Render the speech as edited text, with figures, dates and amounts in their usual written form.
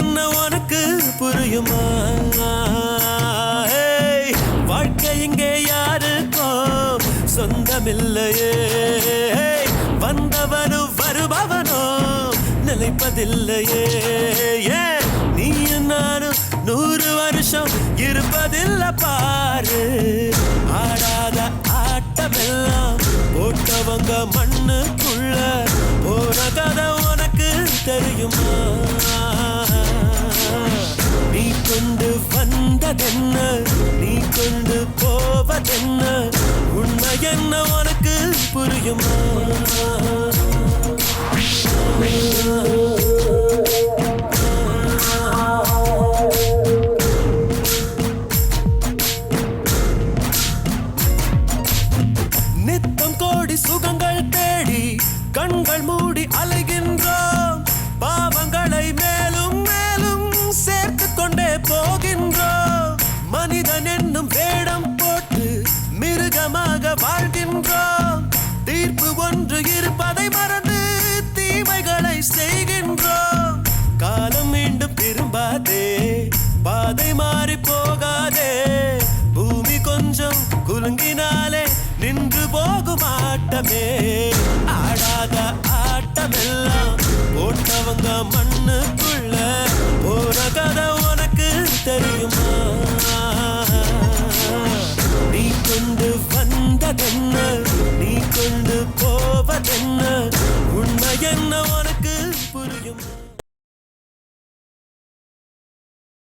என்ன உனக்கு புரியுமா? வாழ்க்கை இங்கே யாருக்கோ சொந்தமில்லையே. வந்தவனோ வருபவனோ நிலைப்பதில்லையே. ஏன் நீயும் நானும் 100 வருஷம் இருப்பதில்லை பாரு. ஆடாத ஆட்டமெல்லாம் போட்டவங்க மண்ணுக்குள்ள போன கதை உனக்கு தெரியுமா? நீ கொண்டு வந்ததென்ன, நீ கொண்டு போவதென்ன, உண்மை என்ன உனக்கு புரியுமா? நித்தம் கோடி சுகங்கள் தேடி கண்கள் மூடி அலைகின்றோம். பாவங்களை மேலும் மேலும் சேர்த்து கொண்டே போகின்றோம். மனிதன் என்னும் வேடம் போட்டு மிருகமாக வாழ்கின்றோம். தீர்ப்பு ஒன்று இருப்பதை மறந்து தீமைகளை செய்கின்றோம். காலம் மீண்டும் திரும்பாதே, பாதை மாறி போகாதே. பூமி கொஞ்சம் குலுங்கினாலே நின்று போகும் ஆட்டமே. ஆடாத ஆட்டமெல்லாம் போட்டவங்க மண்ணுக்குள்ள போன கதை உனக்கு தெரியுமா? நீ கொண்டு வந்ததென்ன, நீ கொண்டு போவதென்ன, உண்மை என்ன உனக்கு புரியுமா?